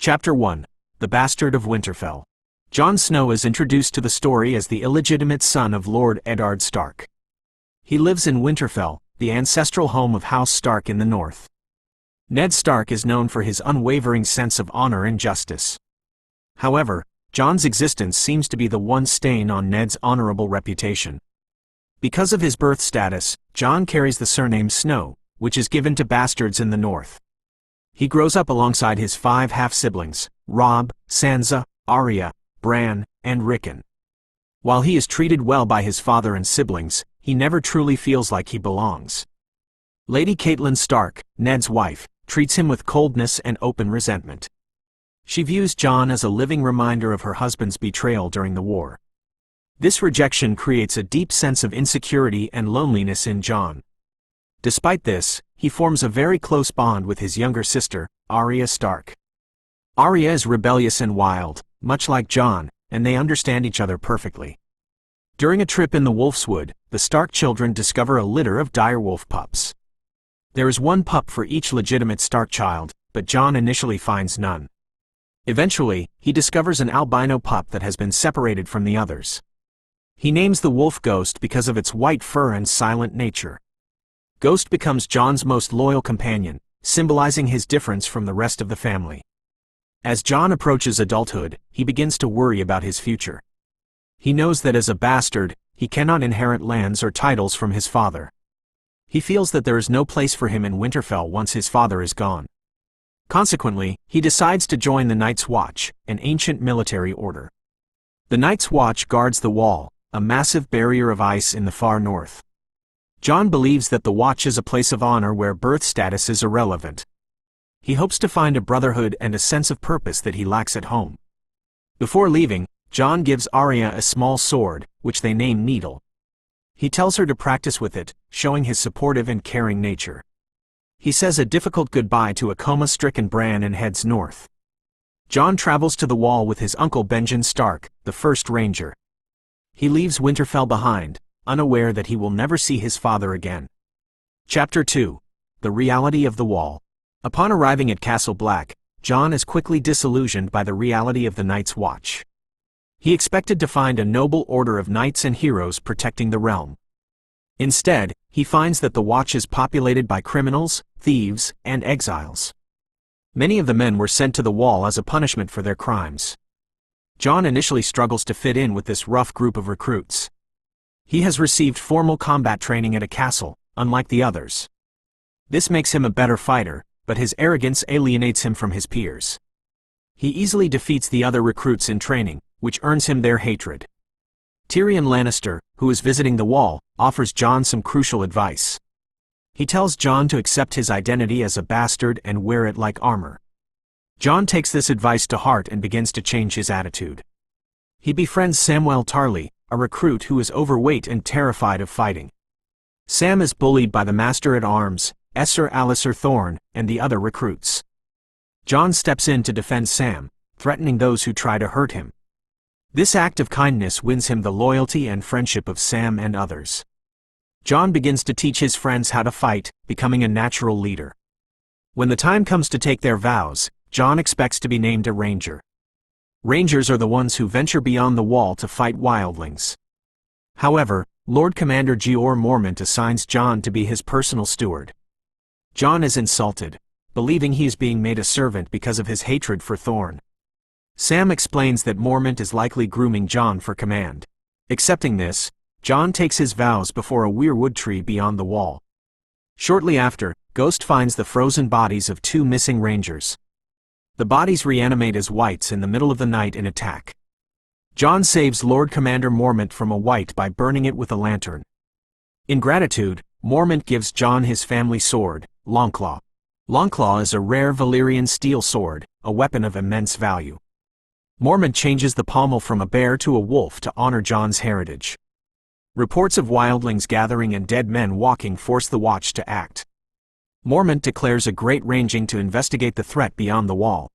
Chapter 1. The Bastard of Winterfell. Jon Snow is introduced to the story as the illegitimate son of Lord Eddard Stark. He lives in Winterfell, the ancestral home of House Stark in the north. Ned Stark is known for his unwavering sense of honor and justice. However, Jon's existence seems to be the one stain on Ned's honorable reputation. Because of his birth status, Jon carries the surname Snow, which is given to bastards in the north. He grows up alongside his 5 half-siblings, Robb, Sansa, Arya, Bran, and Rickon. While he is treated well by his father and siblings, he never truly feels like he belongs. Lady Catelyn Stark, Ned's wife, treats him with coldness and open resentment. She views Jon as a living reminder of her husband's betrayal during the war. This rejection creates a deep sense of insecurity and loneliness in Jon. Despite this, he forms a very close bond with his younger sister, Arya Stark. Arya is rebellious and wild, much like Jon, and they understand each other perfectly. During a trip in the Wolfswood, the Stark children discover a litter of direwolf pups. There is one pup for each legitimate Stark child, but Jon initially finds none. Eventually, he discovers an albino pup that has been separated from the others. He names the wolf Ghost because of its white fur and silent nature. Ghost becomes Jon's most loyal companion, symbolizing his difference from the rest of the family. As Jon approaches adulthood, he begins to worry about his future. He knows that as a bastard, he cannot inherit lands or titles from his father. He feels that there is no place for him in Winterfell once his father is gone. Consequently, he decides to join the Night's Watch, an ancient military order. The Night's Watch guards the Wall, a massive barrier of ice in the far north. Jon believes that the Watch is a place of honor where birth status is irrelevant. He hopes to find a brotherhood and a sense of purpose that he lacks at home. Before leaving, Jon gives Arya a small sword, which they name Needle. He tells her to practice with it, showing his supportive and caring nature. He says a difficult goodbye to a coma-stricken Bran and heads north. Jon travels to the Wall with his uncle Benjen Stark, the first Ranger. He leaves Winterfell behind, unaware that he will never see his father again. Chapter 2. The Reality of the Wall. Upon arriving at Castle Black, Jon is quickly disillusioned by the reality of the Night's Watch. He expected to find a noble order of knights and heroes protecting the realm. Instead, he finds that the Watch is populated by criminals, thieves, and exiles. Many of the men were sent to the Wall as a punishment for their crimes. Jon initially struggles to fit in with this rough group of recruits. He has received formal combat training at a castle, unlike the others. This makes him a better fighter, but his arrogance alienates him from his peers. He easily defeats the other recruits in training, which earns him their hatred. Tyrion Lannister, who is visiting the Wall, offers Jon some crucial advice. He tells Jon to accept his identity as a bastard and wear it like armor. Jon takes this advice to heart and begins to change his attitude. He befriends Samwell Tarly, a recruit who is overweight and terrified of fighting. Sam is bullied by the Master-at-Arms, Esser Alliser Thorne, and the other recruits. Jon steps in to defend Sam, threatening those who try to hurt him. This act of kindness wins him the loyalty and friendship of Sam and others. Jon begins to teach his friends how to fight, becoming a natural leader. When the time comes to take their vows, Jon expects to be named a Ranger. Rangers are the ones who venture beyond the Wall to fight wildlings. However, Lord Commander Jeor Mormont assigns Jon to be his personal steward. Jon is insulted, believing he is being made a servant because of his hatred for Thorne. Sam explains that Mormont is likely grooming Jon for command. Accepting this, Jon takes his vows before a weirwood tree beyond the Wall. Shortly after, Ghost finds the frozen bodies of 2 missing Rangers. The bodies reanimate as wights in the middle of the night and attack. Jon saves Lord Commander Mormont from a wight by burning it with a lantern. In gratitude, Mormont gives Jon his family sword, Longclaw. Longclaw is a rare Valyrian steel sword, a weapon of immense value. Mormont changes the pommel from a bear to a wolf to honor Jon's heritage. Reports of wildlings gathering and dead men walking force the Watch to act. Mormont declares a great ranging to investigate the threat beyond the Wall.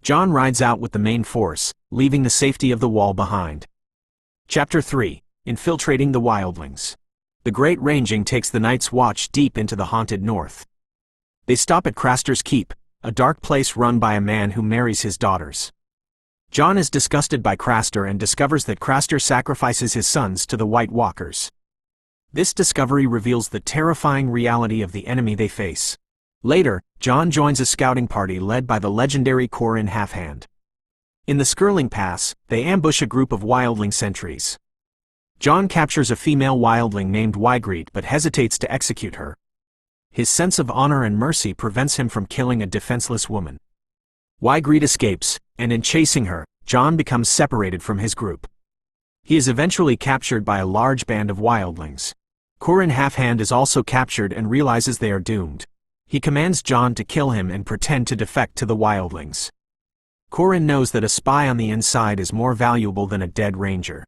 Jon rides out with the main force, leaving the safety of the Wall behind. Chapter 3. Infiltrating the Wildlings. The Great Ranging takes the Night's Watch deep into the haunted north. They stop at Craster's Keep, a dark place run by a man who marries his daughters. Jon is disgusted by Craster and discovers that Craster sacrifices his sons to the White Walkers. This discovery reveals the terrifying reality of the enemy they face. Later, Jon joins a scouting party led by the legendary Qhorin Halfhand. In the Skirling Pass, they ambush a group of wildling sentries. Jon captures a female wildling named Wygriet but hesitates to execute her. His sense of honor and mercy prevents him from killing a defenseless woman. Wygriet escapes, and in chasing her, Jon becomes separated from his group. He is eventually captured by a large band of wildlings. Qhorin Halfhand is also captured and realizes they are doomed. He commands Jon to kill him and pretend to defect to the wildlings. Qhorin knows that a spy on the inside is more valuable than a dead ranger.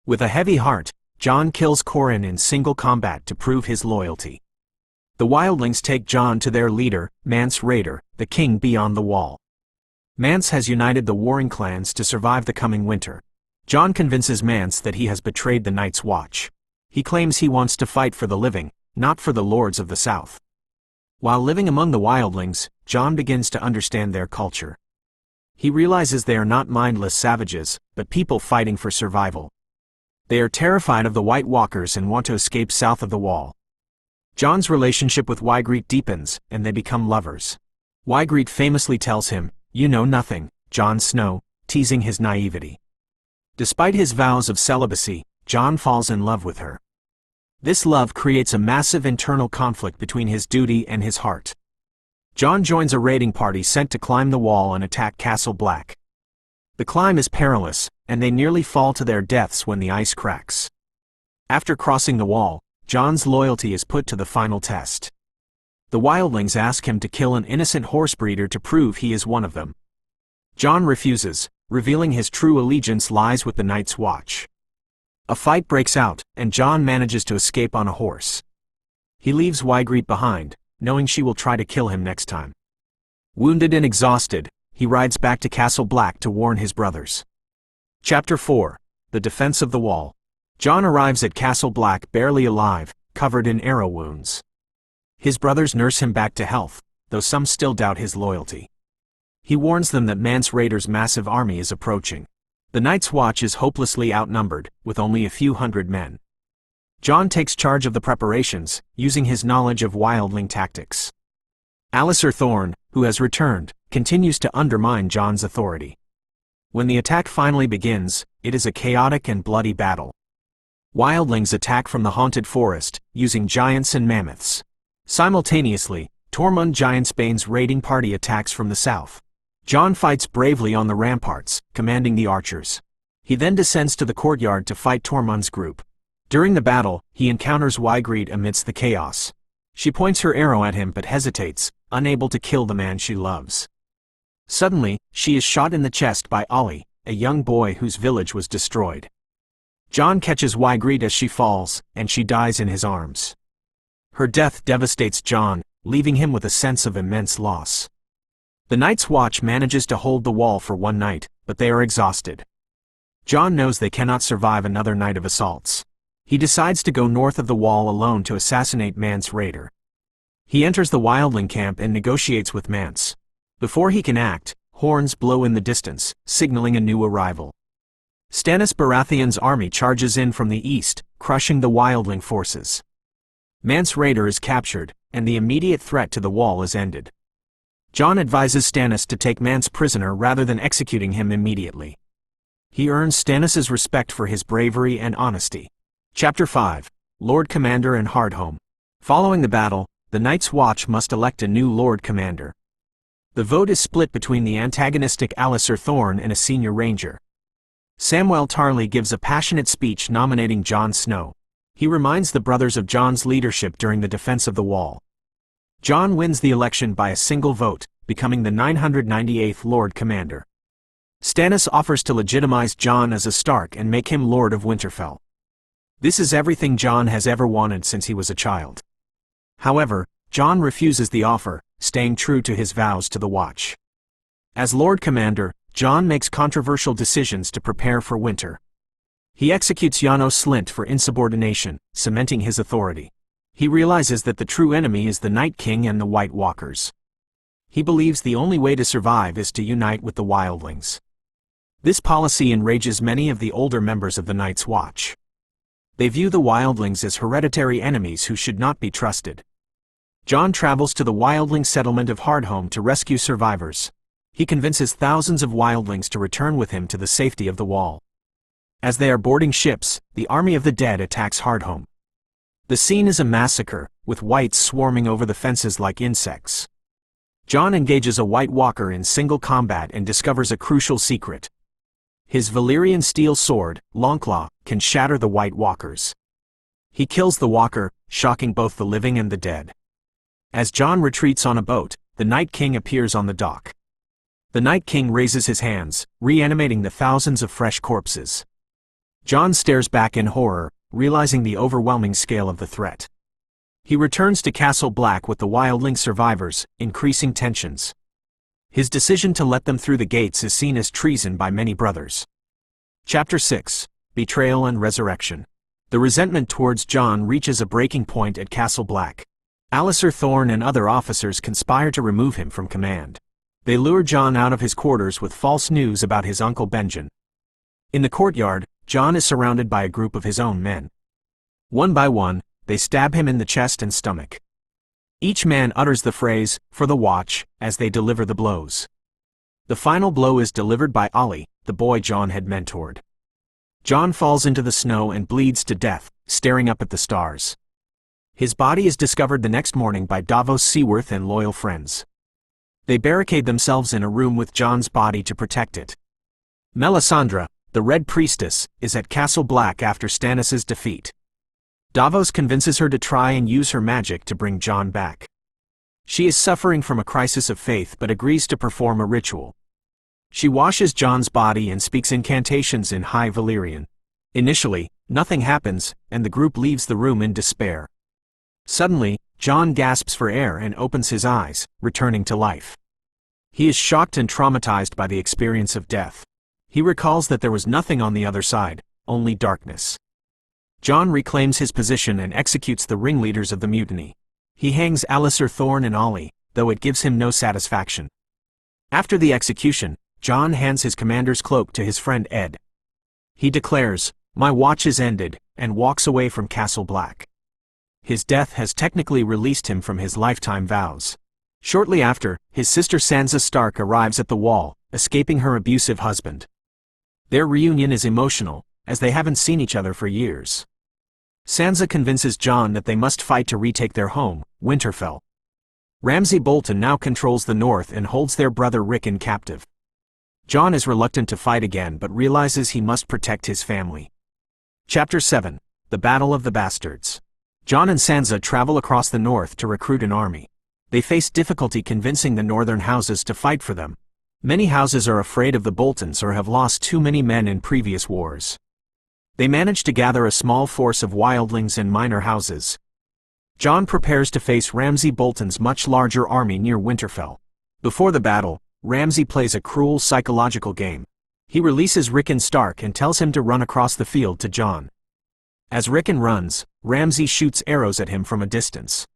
With a heavy heart, Jon kills Qhorin in single combat to prove his loyalty. The wildlings take Jon to their leader, Mance Rayder, the king beyond the wall. Mance has united the warring clans to survive the coming winter. Jon convinces Mance that he has betrayed the Night's Watch. He claims he wants to fight for the living, not for the lords of the South. While living among the wildlings, Jon begins to understand their culture. He realizes they are not mindless savages, but people fighting for survival. They are terrified of the White Walkers and want to escape south of the wall. Jon's relationship with Wygriet deepens, and they become lovers. Wygriet famously tells him, "You know nothing, Jon Snow," teasing his naivety. Despite his vows of celibacy, Jon falls in love with her. This love creates a massive internal conflict between his duty and his heart. Jon joins a raiding party sent to climb the wall and attack Castle Black. The climb is perilous, and they nearly fall to their deaths when the ice cracks. After crossing the wall, Jon's loyalty is put to the final test. The wildlings ask him to kill an innocent horse breeder to prove he is one of them. Jon refuses, revealing his true allegiance lies with the Night's Watch. A fight breaks out, and Jon manages to escape on a horse. He leaves Wygriet behind, knowing she will try to kill him next time. Wounded and exhausted, he rides back to Castle Black to warn his brothers. Chapter 4: The Defense of the Wall. Jon arrives at Castle Black barely alive, covered in arrow wounds. His brothers nurse him back to health, though some still doubt his loyalty. He warns them that Mance Rayder's massive army is approaching. The Night's Watch is hopelessly outnumbered, with only a few hundred men. Jon takes charge of the preparations, using his knowledge of wildling tactics. Alliser Thorne, who has returned, continues to undermine Jon's authority. When the attack finally begins, it is a chaotic and bloody battle. Wildlings attack from the haunted forest, using giants and mammoths. Simultaneously, Tormund Giantsbane's raiding party attacks from the south. Jon fights bravely on the ramparts, commanding the archers. He then descends to the courtyard to fight Tormund's group. During the battle, he encounters Wygriet amidst the chaos. She points her arrow at him but hesitates, unable to kill the man she loves. Suddenly, she is shot in the chest by Ollie, a young boy whose village was destroyed. Jon catches Wygriet as she falls, and she dies in his arms. Her death devastates Jon, leaving him with a sense of immense loss. The Night's Watch manages to hold the wall for one night, but they are exhausted. Jon knows they cannot survive another night of assaults. He decides to go north of the wall alone to assassinate Mance Rayder. He enters the wildling camp and negotiates with Mance. Before he can act, horns blow in the distance, signaling a new arrival. Stannis Baratheon's army charges in from the east, crushing the wildling forces. Mance Rayder is captured, and the immediate threat to the wall is ended. Jon advises Stannis to take Mance prisoner rather than executing him immediately. He earns Stannis' respect for his bravery and honesty. Chapter 5: Lord Commander and Hardhome. Following the battle, the Night's Watch must elect a new Lord Commander. The vote is split between the antagonistic Alliser Thorne and a senior ranger. Samwell Tarly gives a passionate speech nominating Jon Snow. He reminds the brothers of Jon's leadership during the defense of the wall. Jon wins the election by a single vote, becoming the 998th Lord Commander. Stannis offers to legitimize Jon as a Stark and make him Lord of Winterfell. This is everything Jon has ever wanted since he was a child. However, Jon refuses the offer, staying true to his vows to the Watch. As Lord Commander, Jon makes controversial decisions to prepare for winter. He executes Janos Slynt for insubordination, cementing his authority. He realizes that the true enemy is the Night King and the White Walkers. He believes the only way to survive is to unite with the wildlings. This policy enrages many of the older members of the Night's Watch. They view the wildlings as hereditary enemies who should not be trusted. Jon travels to the wildling settlement of Hardhome to rescue survivors. He convinces thousands of wildlings to return with him to the safety of the Wall. As they are boarding ships, the army of the dead attacks Hardhome. The scene is a massacre, with whites swarming over the fences like insects. Jon engages a White Walker in single combat and discovers a crucial secret. His Valyrian steel sword, Longclaw, can shatter the White Walkers. He kills the Walker, shocking both the living and the dead. As Jon retreats on a boat, the Night King appears on the dock. The Night King raises his hands, reanimating the thousands of fresh corpses. Jon stares back in horror, realizing the overwhelming scale of the threat. He returns to Castle Black with the wildling survivors, increasing tensions. His decision to let them through the gates is seen as treason by many brothers. Chapter 6: Betrayal and Resurrection. The resentment towards Jon reaches a breaking point at Castle Black. Alliser Thorne and other officers conspire to remove him from command. They lure Jon out of his quarters with false news about his uncle Benjen. In the courtyard, Jon is surrounded by a group of his own men. One by one, they stab him in the chest and stomach. Each man utters the phrase, "For the Watch," as they deliver the blows. The final blow is delivered by Ollie, the boy Jon had mentored. Jon falls into the snow and bleeds to death, staring up at the stars. His body is discovered the next morning by Davos Seaworth and loyal friends. They barricade themselves in a room with Jon's body to protect it. Melisandre, the Red Priestess, is at Castle Black after Stannis' defeat. Davos convinces her to try and use her magic to bring Jon back. She is suffering from a crisis of faith but agrees to perform a ritual. She washes Jon's body and speaks incantations in High Valyrian. Initially, nothing happens, and the group leaves the room in despair. Suddenly, Jon gasps for air and opens his eyes, returning to life. He is shocked and traumatized by the experience of death. He recalls that there was nothing on the other side, only darkness. Jon reclaims his position and executes the ringleaders of the mutiny. He hangs Alliser Thorne and Ollie, though it gives him no satisfaction. After the execution, Jon hands his commander's cloak to his friend Ed. He declares, "My watch is ended," and walks away from Castle Black. His death has technically released him from his lifetime vows. Shortly after, his sister Sansa Stark arrives at the Wall, escaping her abusive husband. Their reunion is emotional, as they haven't seen each other for years. Sansa convinces Jon that they must fight to retake their home, Winterfell. Ramsay Bolton now controls the north and holds their brother Rickon captive. Jon is reluctant to fight again but realizes he must protect his family. Chapter 7: The Battle of the Bastards. Jon and Sansa travel across the north to recruit an army. They face difficulty convincing the northern houses to fight for them. Many houses are afraid of the Boltons or have lost too many men in previous wars. They manage to gather a small force of wildlings and minor houses. Jon prepares to face Ramsay Bolton's much larger army near Winterfell. Before the battle, Ramsay plays a cruel psychological game. He releases Rickon Stark and tells him to run across the field to Jon. As Rickon runs, Ramsay shoots arrows at him from a distance.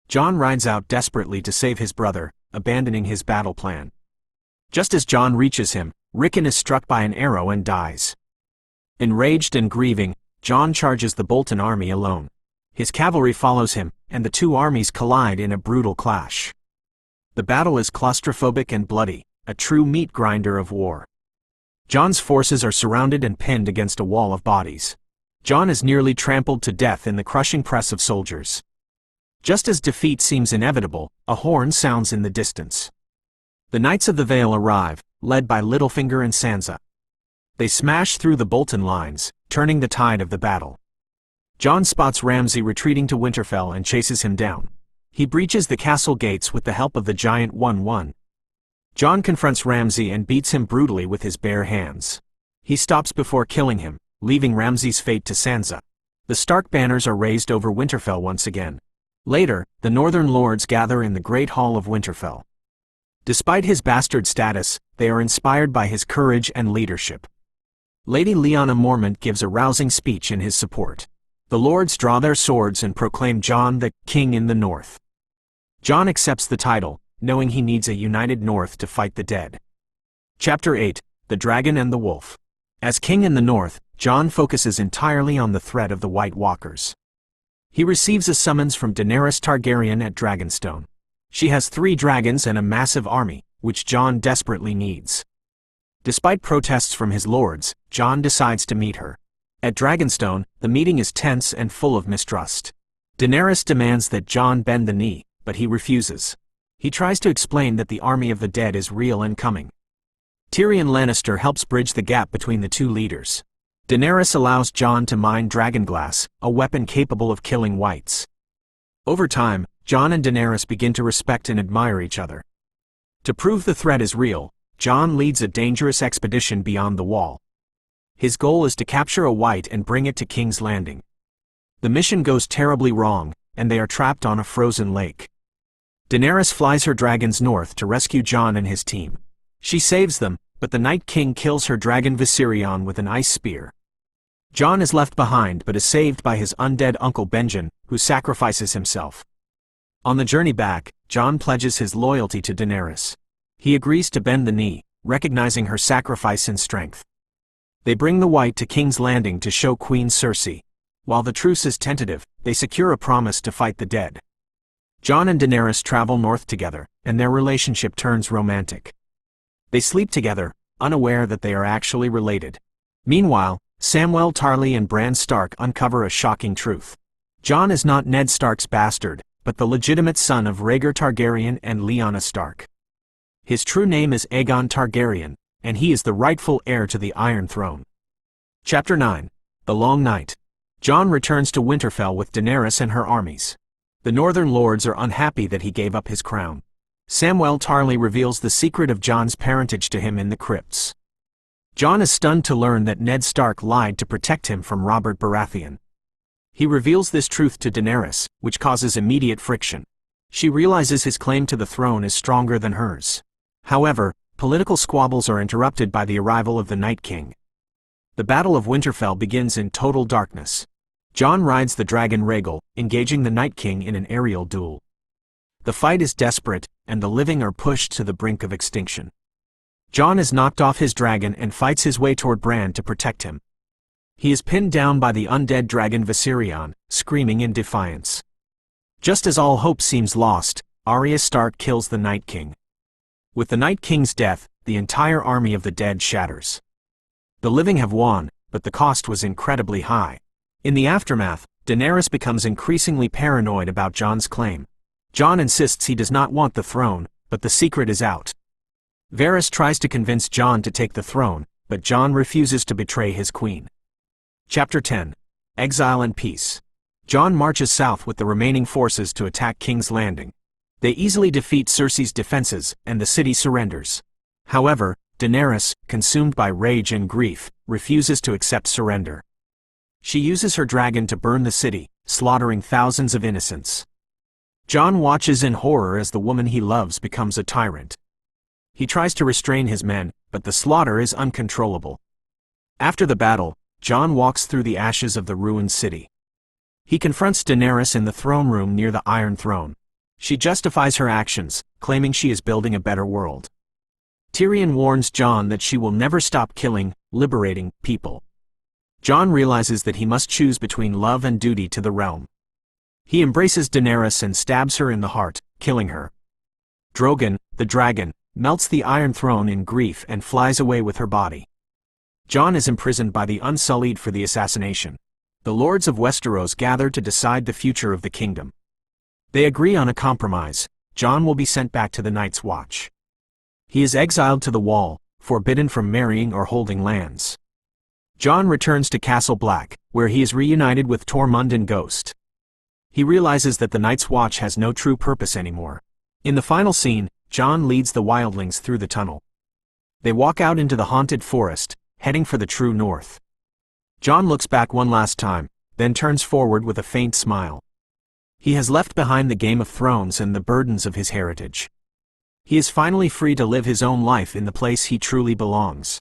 Jon rides out desperately to save his brother, abandoning his battle plan. Just as Jon reaches him, Rickon is struck by an arrow and dies. Enraged and grieving, Jon charges the Bolton army alone. His cavalry follows him, and the two armies collide in a brutal clash. The battle is claustrophobic and bloody, a true meat grinder of war. Jon's forces are surrounded and pinned against a wall of bodies. Jon is nearly trampled to death in the crushing press of soldiers. Just as defeat seems inevitable, a horn sounds in the distance. The Knights of the Vale arrive, led by Littlefinger and Sansa. They smash through the Bolton lines, turning the tide of the battle. Jon spots Ramsay retreating to Winterfell and chases him down. He breaches the castle gates with the help of the giant 1-1. Jon confronts Ramsay and beats him brutally with his bare hands. He stops before killing him, leaving Ramsay's fate to Sansa. The Stark banners are raised over Winterfell once again. Later, the Northern Lords gather in the Great Hall of Winterfell. Despite his bastard status, they are inspired by his courage and leadership. Lady Lyanna Mormont gives a rousing speech in his support. The Lords draw their swords and proclaim Jon the King in the North. Jon accepts the title, knowing he needs a united North to fight the dead. Chapter 8: The Dragon and the Wolf. As king in the North, Jon focuses entirely on the threat of the White Walkers. He receives a summons from Daenerys Targaryen at Dragonstone. She has 3 dragons and a massive army, which Jon desperately needs. Despite protests from his lords, Jon decides to meet her. At Dragonstone, the meeting is tense and full of mistrust. Daenerys demands that Jon bend the knee, but he refuses. He tries to explain that the army of the dead is real and coming. Tyrion Lannister helps bridge the gap between the two leaders. Daenerys allows Jon to mine dragonglass, a weapon capable of killing whites. Over time, Jon and Daenerys begin to respect and admire each other. To prove the threat is real, Jon leads a dangerous expedition beyond the wall. His goal is to capture a white and bring it to King's Landing. The mission goes terribly wrong, and they are trapped on a frozen lake. Daenerys flies her dragons north to rescue Jon and his team. She saves them, but the Night King kills her dragon Viserion with an ice spear. Jon is left behind but is saved by his undead uncle Benjen, who sacrifices himself. On the journey back, Jon pledges his loyalty to Daenerys. He agrees to bend the knee, recognizing her sacrifice and strength. They bring the White to King's Landing to show Queen Cersei. While the truce is tentative, they secure a promise to fight the dead. Jon and Daenerys travel north together, and their relationship turns romantic. They sleep together, unaware that they are actually related. Meanwhile, Samwell Tarly and Bran Stark uncover a shocking truth. Jon is not Ned Stark's bastard, but the legitimate son of Rhaegar Targaryen and Lyanna Stark. His true name is Aegon Targaryen, and he is the rightful heir to the Iron Throne. Chapter 9: The Long Night. Jon returns to Winterfell with Daenerys and her armies. The Northern Lords are unhappy that he gave up his crown. Samwell Tarly reveals the secret of Jon's parentage to him in the crypts. Jon is stunned to learn that Ned Stark lied to protect him from Robert Baratheon. He reveals this truth to Daenerys, which causes immediate friction. She realizes his claim to the throne is stronger than hers. However, political squabbles are interrupted by the arrival of the Night King. The Battle of Winterfell begins in total darkness. Jon rides the dragon Rhaegal, engaging the Night King in an aerial duel. The fight is desperate, and the living are pushed to the brink of extinction. Jon is knocked off his dragon and fights his way toward Bran to protect him. He is pinned down by the undead dragon Viserion, screaming in defiance. Just as all hope seems lost, Arya Stark kills the Night King. With the Night King's death, the entire army of the dead shatters. The living have won, but the cost was incredibly high. In the aftermath, Daenerys becomes increasingly paranoid about Jon's claim. Jon insists he does not want the throne, but the secret is out. Varys tries to convince Jon to take the throne, but Jon refuses to betray his queen. Chapter 10: Exile and Peace. Jon marches south with the remaining forces to attack King's Landing. They easily defeat Cersei's defenses, and the city surrenders. However, Daenerys, consumed by rage and grief, refuses to accept surrender. She uses her dragon to burn the city, slaughtering thousands of innocents. Jon watches in horror as the woman he loves becomes a tyrant. He tries to restrain his men, but the slaughter is uncontrollable. After the battle, Jon walks through the ashes of the ruined city. He confronts Daenerys in the throne room near the Iron Throne. She justifies her actions, claiming she is building a better world. Tyrion warns Jon that she will never stop killing, liberating people. Jon realizes that he must choose between love and duty to the realm. He embraces Daenerys and stabs her in the heart, killing her. Drogon, the dragon, melts the Iron Throne in grief and flies away with her body. Jon is imprisoned by the Unsullied for the assassination. The Lords of Westeros gather to decide the future of the kingdom. They agree on a compromise. Jon will be sent back to the Night's Watch. He is exiled to the Wall, forbidden from marrying or holding lands. Jon returns to Castle Black, where he is reunited with Tormund and Ghost. He realizes that the Night's Watch has no true purpose anymore. In the final scene, Jon leads the wildlings through the tunnel. They walk out into the haunted forest, heading for the true north. Jon looks back one last time, then turns forward with a faint smile. He has left behind the Game of Thrones and the burdens of his heritage. He is finally free to live his own life in the place he truly belongs.